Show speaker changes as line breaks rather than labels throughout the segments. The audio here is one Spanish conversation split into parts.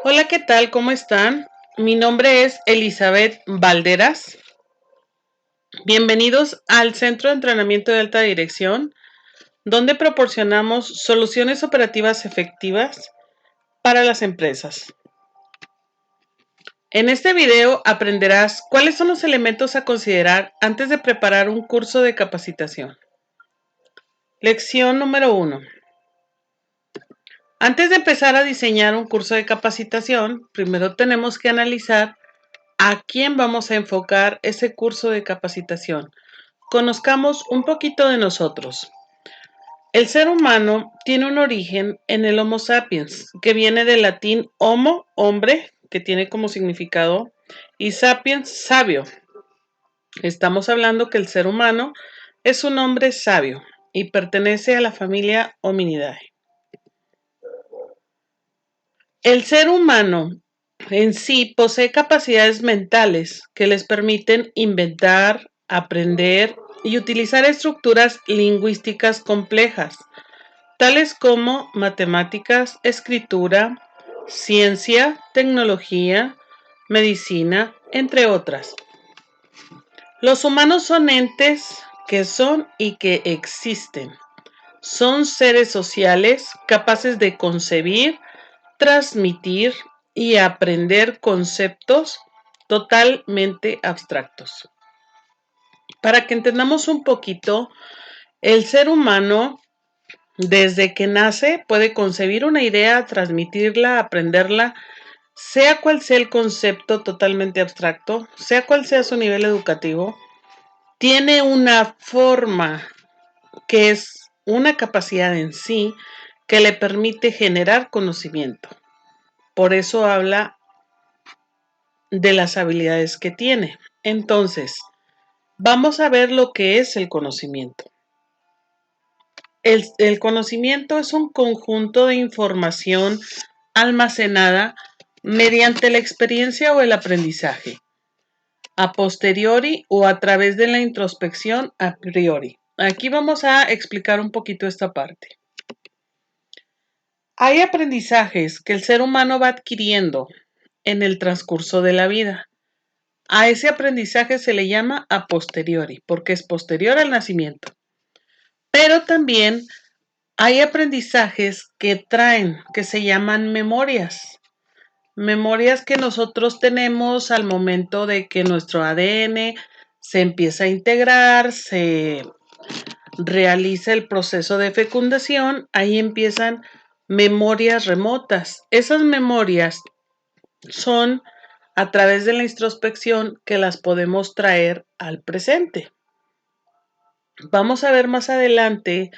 Hola, ¿qué tal? ¿Cómo están? Mi nombre es Elizabeth Valderas. Bienvenidos al Centro de Entrenamiento de Alta Dirección, donde proporcionamos soluciones operativas efectivas para las empresas. En este video aprenderás cuáles son los elementos a considerar antes de preparar un curso de capacitación. Lección número 1. Antes de empezar a diseñar un curso de capacitación, primero tenemos que analizar a quién vamos a enfocar ese curso de capacitación. Conozcamos un poquito de nosotros. El ser humano tiene un origen en el Homo sapiens, que viene del latín homo, hombre, que tiene como significado, y sapiens, sabio. Estamos hablando que el ser humano es un hombre sabio y pertenece a la familia Hominidae. El ser humano en sí posee capacidades mentales que les permiten inventar, aprender y utilizar estructuras lingüísticas complejas, tales como matemáticas, escritura, ciencia, tecnología, medicina, entre otras. Los humanos son entes que son y que existen. Son seres sociales capaces de concebir, transmitir y aprender conceptos totalmente abstractos. Para que entendamos un poquito, el ser humano desde que nace puede concebir una idea, transmitirla, aprenderla, sea cual sea el concepto totalmente abstracto, sea cual sea su nivel educativo, tiene una forma que es una capacidad en sí que le permite generar conocimiento. Por eso habla de las habilidades que tiene. Entonces, vamos a ver lo que es el conocimiento. El conocimiento es un conjunto de información almacenada mediante la experiencia o el aprendizaje, a posteriori o a través de la introspección a priori. Aquí vamos a explicar un poquito esta parte. Hay aprendizajes que el ser humano va adquiriendo en el transcurso de la vida. A ese aprendizaje se le llama a posteriori, porque es posterior al nacimiento. Pero también hay aprendizajes que traen, que se llaman memorias. Memorias que nosotros tenemos al momento de que nuestro ADN se empieza a integrar, se realiza el proceso de fecundación, ahí empiezan memorias remotas. Esas memorias son a través de la introspección que las podemos traer al presente. Vamos a ver más adelante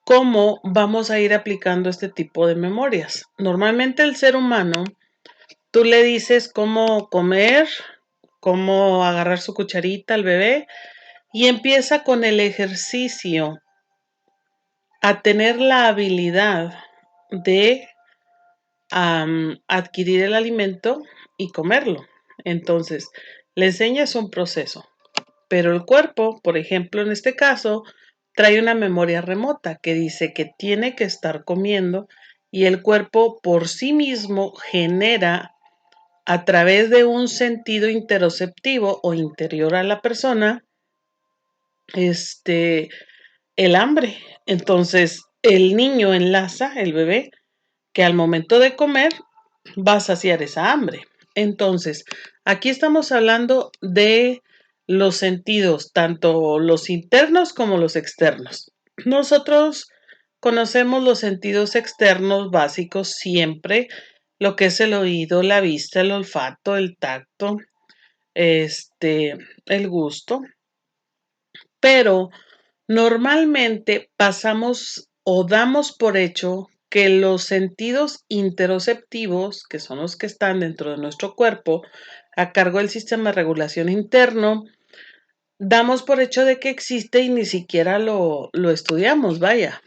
cómo vamos a ir aplicando este tipo de memorias. Normalmente el ser humano, tú le dices cómo comer, cómo agarrar su cucharita al bebé y empieza con el ejercicio a tener la habilidad de adquirir el alimento y comerlo. Entonces, le enseñas un proceso, pero el cuerpo, por ejemplo, en este caso, trae una memoria remota que dice que tiene que estar comiendo y el cuerpo por sí mismo genera a través de un sentido interoceptivo o interior a la persona, el hambre. Entonces, el niño enlaza, el bebé, que al momento de comer va a saciar esa hambre. Entonces, aquí estamos hablando de los sentidos, tanto los internos como los externos. Nosotros conocemos los sentidos externos básicos siempre, lo que es el oído, la vista, el olfato, el tacto, el gusto, pero normalmente pasamos o damos por hecho que los sentidos interoceptivos, que son los que están dentro de nuestro cuerpo, a cargo del sistema de regulación interno, damos por hecho de que existe y ni siquiera lo estudiamos, vaya.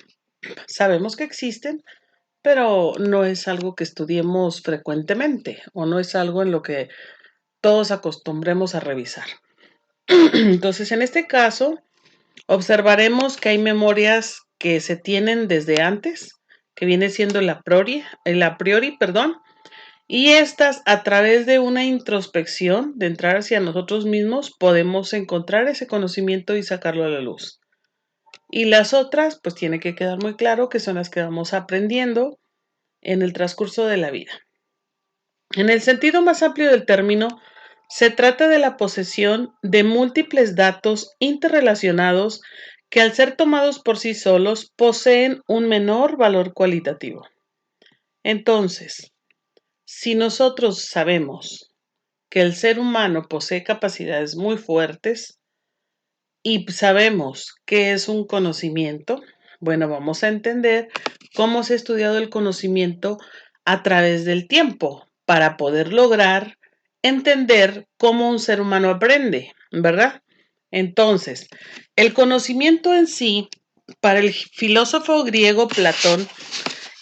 Sabemos que existen, pero no es algo que estudiemos frecuentemente o no es algo en lo que todos acostumbremos a revisar. Entonces, en este caso, observaremos que hay memorias que se tienen desde antes, que viene siendo el a priori, perdón, Y estas, a través de una introspección, de entrar hacia nosotros mismos, podemos encontrar ese conocimiento y sacarlo a la luz. Y las otras, pues tiene que quedar muy claro que son las que vamos aprendiendo en el transcurso de la vida. En el sentido más amplio del término, se trata de la posesión de múltiples datos interrelacionados que al ser tomados por sí solos poseen un menor valor cualitativo. Entonces, si nosotros sabemos que el ser humano posee capacidades muy fuertes y sabemos qué es un conocimiento, bueno, vamos a entender cómo se ha estudiado el conocimiento a través del tiempo para poder lograr entender cómo un ser humano aprende, ¿verdad? Entonces, el conocimiento en sí, para el filósofo griego Platón,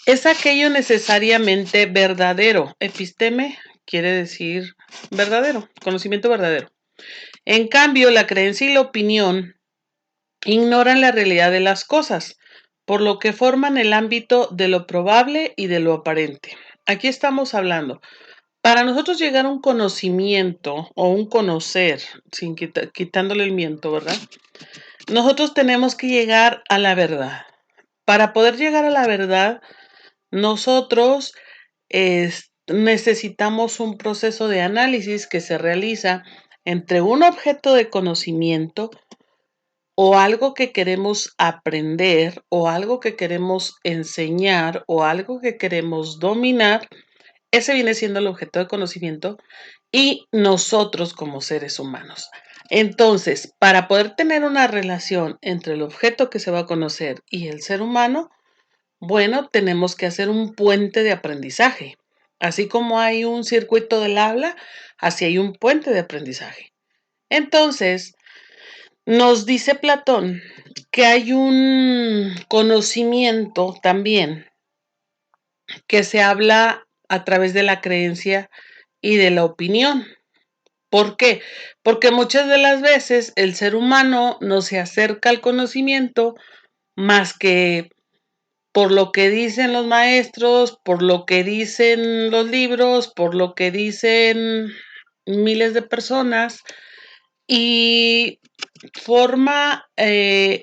es aquello necesariamente verdadero. Episteme quiere decir verdadero, conocimiento verdadero. En cambio, la creencia y la opinión ignoran la realidad de las cosas, por lo que forman el ámbito de lo probable y de lo aparente. Aquí estamos hablando. Para nosotros llegar a un conocimiento o un conocer, sin quitándole el miento, ¿verdad? Nosotros tenemos que llegar a la verdad. Para poder llegar a la verdad, nosotros necesitamos un proceso de análisis que se realiza entre un objeto de conocimiento o algo que queremos aprender o algo que queremos enseñar o algo que queremos dominar. Ese viene siendo el objeto de conocimiento y nosotros como seres humanos. Entonces, para poder tener una relación entre el objeto que se va a conocer y el ser humano, bueno, tenemos que hacer un puente de aprendizaje. Así como hay un circuito del habla, así hay un puente de aprendizaje. Entonces, nos dice Platón que hay un conocimiento también que se habla a través de la creencia y de la opinión. ¿Por qué? Porque muchas de las veces el ser humano no se acerca al conocimiento más que por lo que dicen los maestros, por lo que dicen los libros, por lo que dicen miles de personas y forma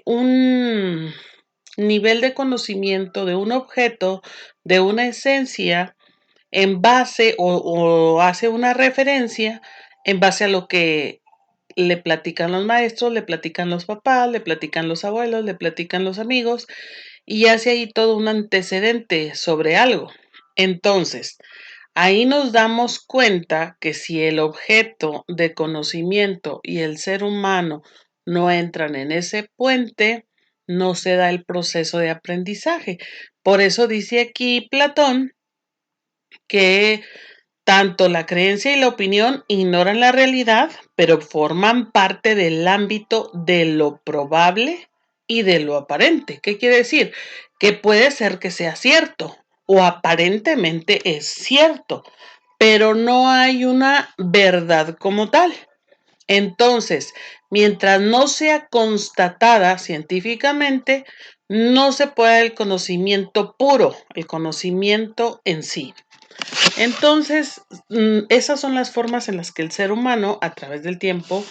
un nivel de conocimiento de un objeto, de una esencia, en base o hace una referencia en base a lo que le platican los maestros, le platican los papás, le platican los abuelos, le platican los amigos y hace ahí todo un antecedente sobre algo. Entonces, ahí nos damos cuenta que si el objeto de conocimiento y el ser humano no entran en ese puente, no se da el proceso de aprendizaje. Por eso dice aquí Platón que tanto la creencia y la opinión ignoran la realidad, pero forman parte del ámbito de lo probable y de lo aparente. ¿Qué quiere decir? Que puede ser que sea cierto o aparentemente es cierto, pero no hay una verdad como tal. Entonces, mientras no sea constatada científicamente, no se puede el conocimiento puro, el conocimiento en sí. Entonces, esas son las formas en las que el ser humano, a través del tiempo,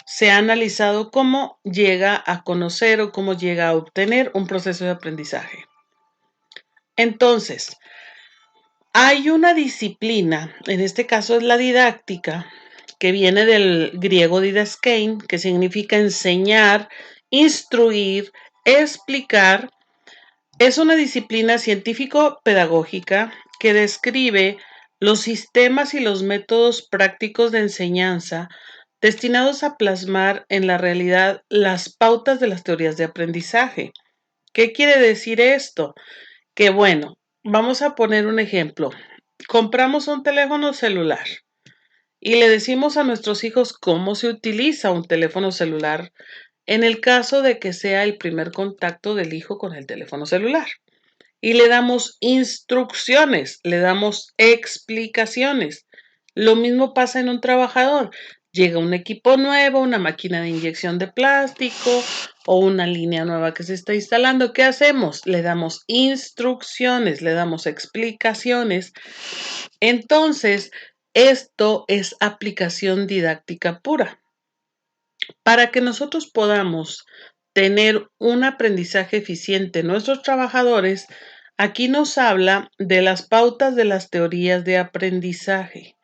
se ha analizado cómo llega a conocer o cómo llega a obtener un proceso de aprendizaje. Entonces, hay una disciplina, en este caso es la didáctica, que viene del griego didaskein, que significa enseñar, instruir, explicar. Es una disciplina científico-pedagógica que describe los sistemas y los métodos prácticos de enseñanza destinados a plasmar en la realidad las pautas de las teorías de aprendizaje. ¿Qué quiere decir esto? Que bueno, vamos a poner un ejemplo. Compramos un teléfono celular y le decimos a nuestros hijos cómo se utiliza un teléfono celular en el caso de que sea el primer contacto del hijo con el teléfono celular. Y le damos instrucciones, le damos explicaciones. Lo mismo pasa en un trabajador. Llega un equipo nuevo, una máquina de inyección de plástico, o una línea nueva que se está instalando. ¿Qué hacemos? Le damos instrucciones, le damos explicaciones. Entonces, esto es aplicación didáctica pura. Para que nosotros podamos tener un aprendizaje eficiente en nuestros trabajadores, aquí nos habla de las pautas de las teorías de aprendizaje.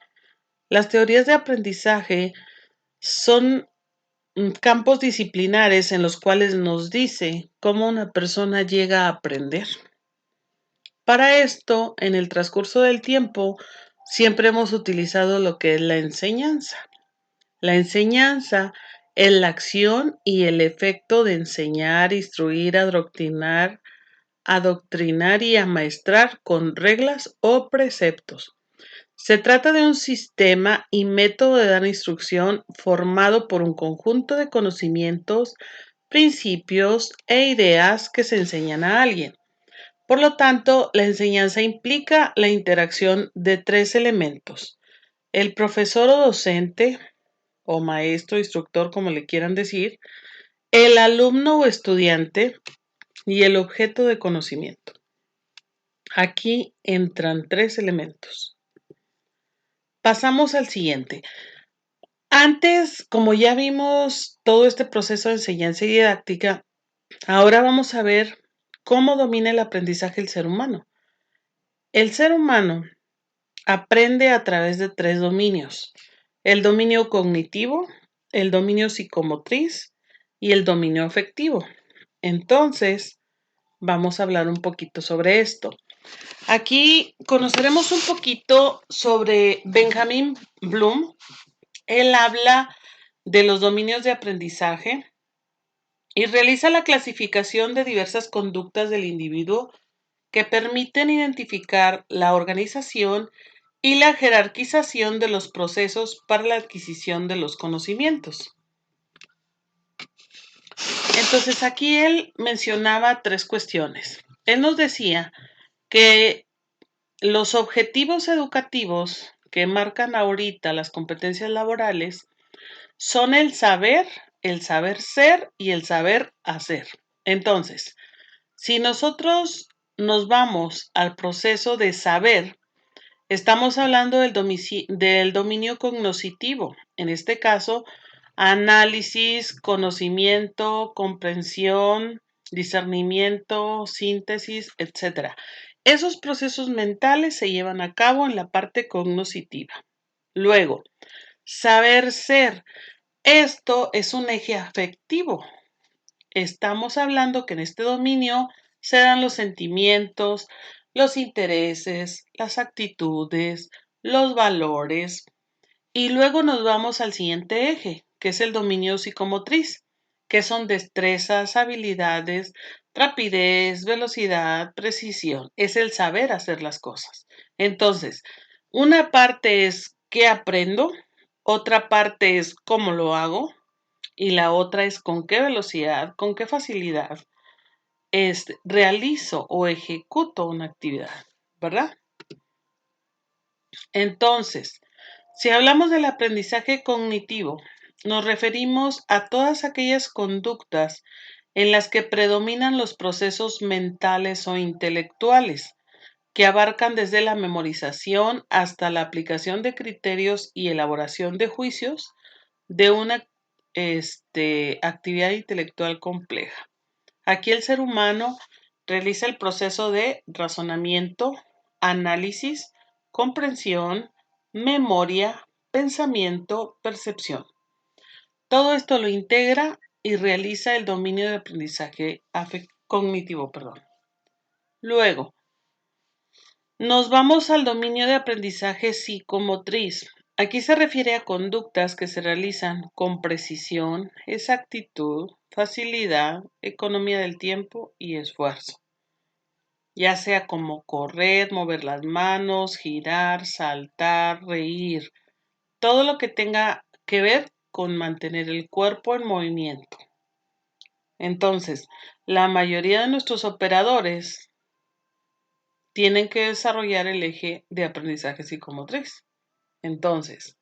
Las teorías de aprendizaje son campos disciplinares en los cuales nos dice cómo una persona llega a aprender. Para esto, en el transcurso del tiempo, siempre hemos utilizado lo que es la enseñanza. La enseñanza es la acción y el efecto de enseñar, instruir, adoctrinar y amaestrar con reglas o preceptos. Se trata de un sistema y método de dar instrucción formado por un conjunto de conocimientos, principios e ideas que se enseñan a alguien. Por lo tanto, la enseñanza implica la interacción de tres elementos: el profesor o docente, o maestro, instructor, como le quieran decir, el alumno o estudiante y el objeto de conocimiento. Aquí entran tres elementos. Pasamos al siguiente. Antes, como ya vimos todo este proceso de enseñanza y didáctica, ahora vamos a ver cómo domina el aprendizaje el ser humano. El ser humano aprende a través de tres dominios: el dominio cognitivo, el dominio psicomotriz y el dominio afectivo. Entonces, vamos a hablar un poquito sobre esto. Aquí conoceremos un poquito sobre Benjamin Bloom. Él habla de los dominios de aprendizaje y realiza la clasificación de diversas conductas del individuo que permiten identificar la organización y la jerarquización de los procesos para la adquisición de los conocimientos. Entonces aquí él mencionaba tres cuestiones. Él nos decía que los objetivos educativos que marcan ahorita las competencias laborales son el saber ser y el saber hacer. Entonces, si nosotros nos vamos al proceso de saber, estamos hablando del dominio cognoscitivo. En este caso, análisis, conocimiento, comprensión, discernimiento, síntesis, etc. Esos procesos mentales se llevan a cabo en la parte cognoscitiva. Luego, saber ser. Esto es un eje afectivo. Estamos hablando que en este dominio se dan los sentimientos, los intereses, las actitudes, los valores. Y luego nos vamos al siguiente eje, que es el dominio psicomotriz, que son destrezas, habilidades, rapidez, velocidad, precisión. Es el saber hacer las cosas. Entonces, una parte es qué aprendo, otra parte es cómo lo hago y la otra es con qué velocidad, con qué facilidad realizo o ejecuto una actividad, ¿verdad? Entonces, si hablamos del aprendizaje cognitivo, nos referimos a todas aquellas conductas en las que predominan los procesos mentales o intelectuales, que abarcan desde la memorización hasta la aplicación de criterios y elaboración de juicios de una actividad intelectual compleja. Aquí el ser humano realiza el proceso de razonamiento, análisis, comprensión, memoria, pensamiento, percepción. Todo esto lo integra y realiza el dominio de aprendizaje cognitivo. Luego, nos vamos al dominio de aprendizaje psicomotriz. Aquí se refiere a conductas que se realizan con precisión, exactitud, facilidad, economía del tiempo y esfuerzo, ya sea como correr, mover las manos, girar, saltar, reír, todo lo que tenga que ver con mantener el cuerpo en movimiento. Entonces, la mayoría de nuestros operadores tienen que desarrollar el eje de aprendizaje psicomotriz. Entonces,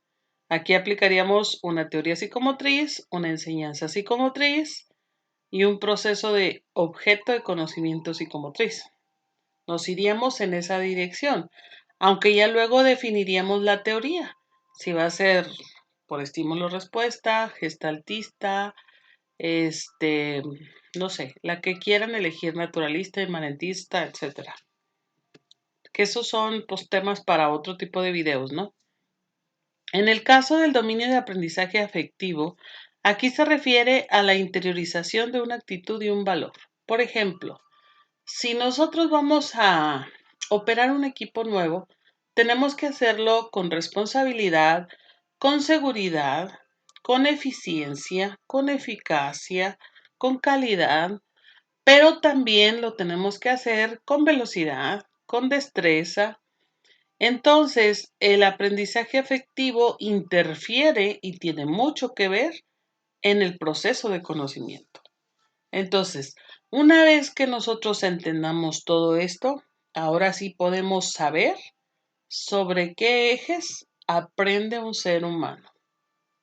aquí aplicaríamos una teoría psicomotriz, una enseñanza psicomotriz y un proceso de objeto de conocimiento psicomotriz. Nos iríamos en esa dirección, aunque ya luego definiríamos la teoría, si va a ser por estímulo-respuesta, gestaltista, este, no sé, la que quieran elegir, naturalista, inmanentista, etcétera. Que esos son pues, temas para otro tipo de videos, ¿no? En el caso del dominio de aprendizaje afectivo, aquí se refiere a la interiorización de una actitud y un valor. Por ejemplo, si nosotros vamos a operar un equipo nuevo, tenemos que hacerlo con responsabilidad, con seguridad, con eficiencia, con eficacia, con calidad, pero también lo tenemos que hacer con velocidad, con destreza. Entonces, el aprendizaje afectivo interfiere y tiene mucho que ver en el proceso de conocimiento. Entonces, una vez que nosotros entendamos todo esto, ahora sí podemos saber sobre qué ejes aprende un ser humano.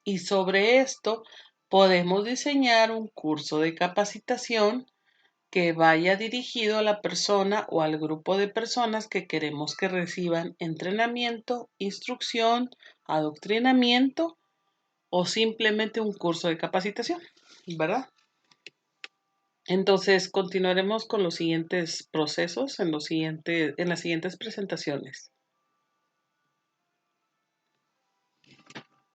Y sobre esto podemos diseñar un curso de capacitación que vaya dirigido a la persona o al grupo de personas que queremos que reciban entrenamiento, instrucción, adoctrinamiento o simplemente un curso de capacitación, ¿verdad? Entonces, continuaremos con los siguientes procesos en las siguientes presentaciones.